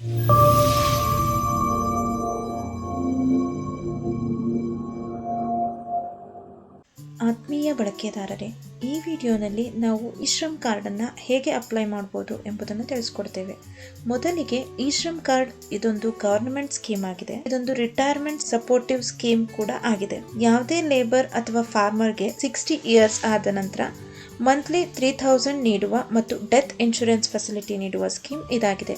ಆತ್ಮೀಯ ಬಳಕೆದಾರರೇ, ಈ ವಿಡಿಯೋನಲ್ಲಿ ನಾವು ಇ-ಶ್ರಮ್ ಕಾರ್ಡನ್ನು ಹೇಗೆ ಅಪ್ಲೈ ಮಾಡ್ಬೋದು ಎಂಬುದನ್ನು ತಿಳಿಸ್ಕೊಡ್ತೇವೆ. ಮೊದಲಿಗೆ ಇ-ಶ್ರಮ್ ಕಾರ್ಡ್ ಇದೊಂದು ಗವರ್ನಮೆಂಟ್ ಸ್ಕೀಮ್ ಆಗಿದೆ. ಇದೊಂದು ರಿಟೈರ್ಮೆಂಟ್ ಸಪೋರ್ಟಿವ್ ಸ್ಕೀಮ್ ಕೂಡ ಆಗಿದೆ. ಯಾವುದೇ ಲೇಬರ್ ಅಥವಾ ಫಾರ್ಮರ್ಗೆ 60 ಇಯರ್ಸ್ ಆದ ನಂತರ ಮಂತ್ಲಿ 3000 ನೀಡುವ ಮತ್ತು ಡೆತ್ ಇನ್ಶೂರೆನ್ಸ್ ಫೆಸಿಲಿಟಿ ನೀಡುವ ಸ್ಕೀಮ್ ಇದಾಗಿದೆ.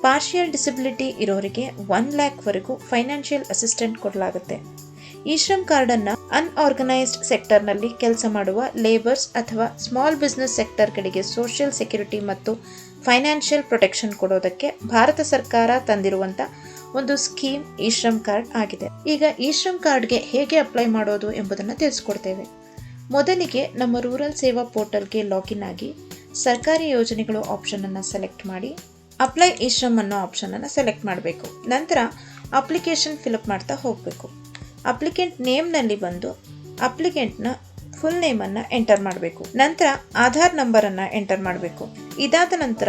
ಪಾರ್ಷಿಯಲ್ ಡಿಸಬಿಲಿಟಿ ಇರೋರಿಗೆ 1 lakh ವರೆಗೂ ಫೈನಾನ್ಷಿಯಲ್ ಅಸಿಸ್ಟೆಂಟ್ ಕೊಡಲಾಗುತ್ತೆ. ಇ-ಶ್ರಮ್ ಕಾರ್ಡ್ ಅನ್ನ ಅನ್ಆರ್ಗನೈಸ್ಡ್ ಸೆಕ್ಟರ್ ನಲ್ಲಿ ಕೆಲಸ ಮಾಡುವ ಲೇಬರ್ಸ್ ಅಥವಾ ಸ್ಮಾಲ್ ಬಿಸಿನೆಸ್ ಸೆಕ್ಟರ್ಗಳಿಗೆ ಸೋಷಿಯಲ್ ಸೆಕ್ಯೂರಿಟಿ ಮತ್ತು ಫೈನಾನ್ಷಿಯಲ್ ಪ್ರೊಟೆಕ್ಷನ್ ಕೊಡೋದಕ್ಕೆ ಭಾರತ ಸರ್ಕಾರ ತಂದಿರುವಂತ ಒಂದು ಸ್ಕೀಮ್ ಇ-ಶ್ರಮ್ ಕಾರ್ಡ್ ಆಗಿದೆ. ಈಗ ಇ-ಶ್ರಮ್ ಕಾರ್ಡ್ಗೆ ಹೇಗೆ ಅಪ್ಲೈ ಮಾಡೋದು ಎಂಬುದನ್ನು ತಿಳಿಸ್ಕೊಡ್ತೇವೆ. ಮೊದಲಿಗೆ ನಮ್ಮ ರೂರಲ್ ಸೇವಾ ಪೋರ್ಟಲ್ಗೆ ಲಾಗಿನ್ ಆಗಿ ಸರ್ಕಾರಿ ಯೋಜನೆಗಳು ಆಪ್ಷನ್ ಅನ್ನು ಸೆಲೆಕ್ಟ್ ಮಾಡಿ ಅಪ್ಲೈ ಇ-ಶ್ರಮ್ ಅನ್ನೋ ಆಪ್ಷನ್ ಅನ್ನು ಸೆಲೆಕ್ಟ್ ಮಾಡಬೇಕು. ನಂತರ ಅಪ್ಲಿಕೇಶನ್ ಫಿಲ್ಅಪ್ ಮಾಡ್ತಾ ಹೋಗಬೇಕು. ಅಪ್ಲಿಕೆಂಟ್ ನೇಮ್ನಲ್ಲಿ ಬಂದು ಅಪ್ಲಿಕೆಂಟ್ನ ಫುಲ್ ನೇಮನ್ನು ಎಂಟರ್ ಮಾಡಬೇಕು. ನಂತರ ಆಧಾರ್ ನಂಬರನ್ನು ಎಂಟರ್ ಮಾಡಬೇಕು. ಇದಾದ ನಂತರ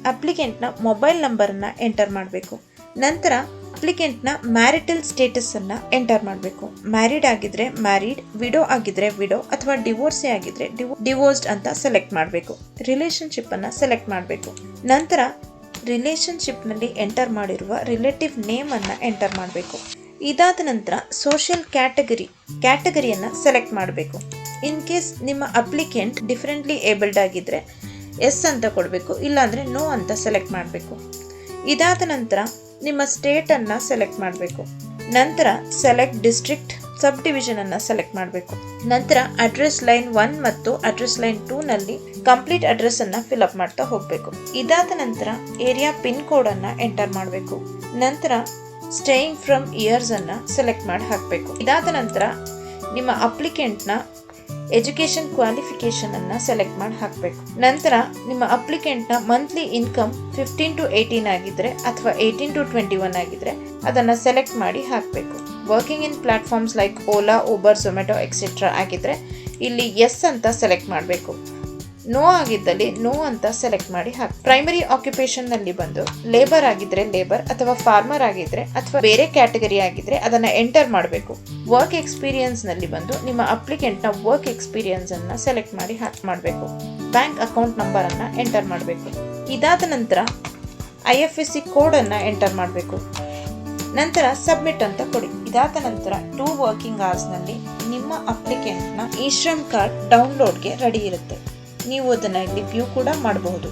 ಅಪ್ಲಿಕೆಂಟ್ನ ಮೊಬೈಲ್ ನಂಬರನ್ನು ಎಂಟರ್ ಮಾಡಬೇಕು. ನಂತರ ಅಪ್ಲಿಕೆಂಟ್ನ ಮ್ಯಾರಿಟಲ್ ಸ್ಟೇಟಸ್ ಅನ್ನು ಎಂಟರ್ ಮಾಡಬೇಕು. ಮ್ಯಾರಿಡ್ ಆಗಿದ್ರೆ ಮ್ಯಾರಿಡ್, ವಿಡೋ ಆಗಿದ್ರೆ ವಿಡೋ ಅಥವಾ ಡಿವೋರ್ಸಿ ಆಗಿದ್ರೆ ಡಿವೋರ್ಸ್ಡ್ ಅಂತ ಸೆಲೆಕ್ಟ್ ಮಾಡಬೇಕು. ರಿಲೇಶನ್ಶಿಪ್ ಅನ್ನು ಸೆಲೆಕ್ಟ್ ಮಾಡಬೇಕು. ನಂತರ ರಿಲೇಶನ್ಶಿಪ್ನಲ್ಲಿ ಎಂಟರ್ ಮಾಡಿರುವ ರಿಲೇಟಿವ್ ನೇಮ್ ಅನ್ನು ಎಂಟರ್ ಮಾಡಬೇಕು. ಇದಾದ ನಂತರ ಸೋಷಿಯಲ್ ಕ್ಯಾಟಗರಿಯನ್ನು ಸೆಲೆಕ್ಟ್ ಮಾಡಬೇಕು. ಇನ್ ಕೇಸ್ ನಿಮ್ಮ ಅಪ್ಲಿಕೆಂಟ್ ಡಿಫರೆಂಟ್ಲಿ ಏಬಲ್ಡ್ ಆಗಿದ್ರೆ ಎಸ್ ಅಂತ ಕೊಡಬೇಕು, ಇಲ್ಲಾಂದರೆ ನೋ ಅಂತ ಸೆಲೆಕ್ಟ್ ಮಾಡಬೇಕು. ಇದಾದ ನಂತರ ನಿಮ್ಮ ಸ್ಟೇಟನ್ನು ಸೆಲೆಕ್ಟ್ ಮಾಡಬೇಕು. ನಂತರ ಸೆಲೆಕ್ಟ್ ಡಿಸ್ಟ್ರಿಕ್ಟ್, ಸಬ್ ಡಿವಿಷನ್ ಅನ್ನು ಸೆಲೆಕ್ಟ್ ಮಾಡಬೇಕು. ನಂತರ ಅಡ್ರೆಸ್ ಲೈನ್ 1 ಮತ್ತು ಅಡ್ರೆಸ್ ಲೈನ್ 2 ನಲ್ಲಿ ಕಂಪ್ಲೀಟ್ ಅಡ್ರೆಸ್ ಅನ್ನು ಫಿಲ್ಅಪ್ ಮಾಡ್ತಾ ಹೋಗಬೇಕು. ಇದಾದ ನಂತರ ಏರಿಯಾ ಪಿನ್ ಕೋಡ್ ಅನ್ನು ಎಂಟರ್ ಮಾಡಬೇಕು. ನಂತರ ಸ್ಟೇಯಿಂಗ್ ಫ್ರಮ್ ಇಯರ್ಸ್ ಅನ್ನ ಸೆಲೆಕ್ಟ್ ಮಾಡಿ ಹಾಕಬೇಕು. ಇದಾದ ನಂತರ ನಿಮ್ಮ ಅಪ್ಲಿಕೆಂಟ್ನ ಎಜುಕೇಶನ್ ಕ್ವಾಲಿಫಿಕೇಶನ್ ಅನ್ನ ಸೆಲೆಕ್ಟ್ ಮಾಡಿ ಹಾಕಬೇಕು. ನಂತರ ನಿಮ್ಮ ಅಪ್ಲಿಕೆಂಟ್ನ ಮಂತ್ಲಿ ಇನ್ಕಮ್ 15 to 18 ಆಗಿದ್ರೆ ಅಥವಾ 18 to 21 ಆಗಿದ್ರೆ ಅದನ್ನ ಸೆಲೆಕ್ಟ್ ಮಾಡಿ ಹಾಕಬೇಕು. Working in platforms like Ola, Uber, Zomato etcetera ಆಗಿದ್ರೆ ಇಲ್ಲಿ ಎಸ್ ಅಂತ ಸೆಲೆಕ್ಟ್ ಮಾಡಬೇಕು. ನೋ ಆಗಿದ್ದಲ್ಲಿ ನೋ ಅಂತ ಸೆಲೆಕ್ಟ್ ಮಾಡಿ ಹಾಕಿ. ಪ್ರೈಮರಿ ಆಕ್ಯುಪೇಷನ್ ನಲ್ಲಿ ಬಂದು ಲೇಬರ್ ಆಗಿದ್ರೆ ಲೇಬರ್ ಅಥವಾ ಫಾರ್ಮರ್ ಆಗಿದ್ರೆ ಅಥವಾ ಬೇರೆ ಕ್ಯಾಟಗರಿ ಆಗಿದ್ರೆ ಅದನ್ನ ಎಂಟರ್ ಮಾಡಬೇಕು. ವರ್ಕ್ ಎಕ್ಸ್ಪೀರಿಯನ್ಸ್ ನಲ್ಲಿ ಬಂದು ನಿಮ್ಮ ಅಪ್ಲಿಕೆಂಟ್ ನ ವರ್ಕ್ ಎಕ್ಸ್ಪೀರಿಯನ್ಸ್ ಅನ್ನ ಸೆಲೆಕ್ಟ್ ಮಾಡಿ ಮಾಡಬೇಕು. ಬ್ಯಾಂಕ್ ಅಕೌಂಟ್ ನಂಬರ್ ಅನ್ನ ಎಂಟರ್ ಮಾಡಬೇಕು. ಇದಾದ ನಂತರ IFSC ಕೋಡ್ ಅನ್ನ ಎಂಟರ್ ಮಾಡಬೇಕು. ನಂತರ ಸಬ್ಮಿಟ್ ಅಂತ ಕೊಡಿ. ಇದಾದ ನಂತರ 2 ವರ್ಕಿಂಗ್ ಅವರ್ಸ್ ನಲ್ಲಿ ನಿಮ್ಮ ಅಪ್ಲಿಕೆಂಟ್ ನ ಇ-ಶ್ರಮ್ ಕಾರ್ಡ್ ಡೌನ್ಲೋಡ್ಗೆ ರೆಡಿ ಇರುತ್ತೆ. ನೀವು ಅದನ್ನ ಇಲ್ಲಿ ವ್ಯೂ ಕೂಡ ಮಾಡಬಹುದು.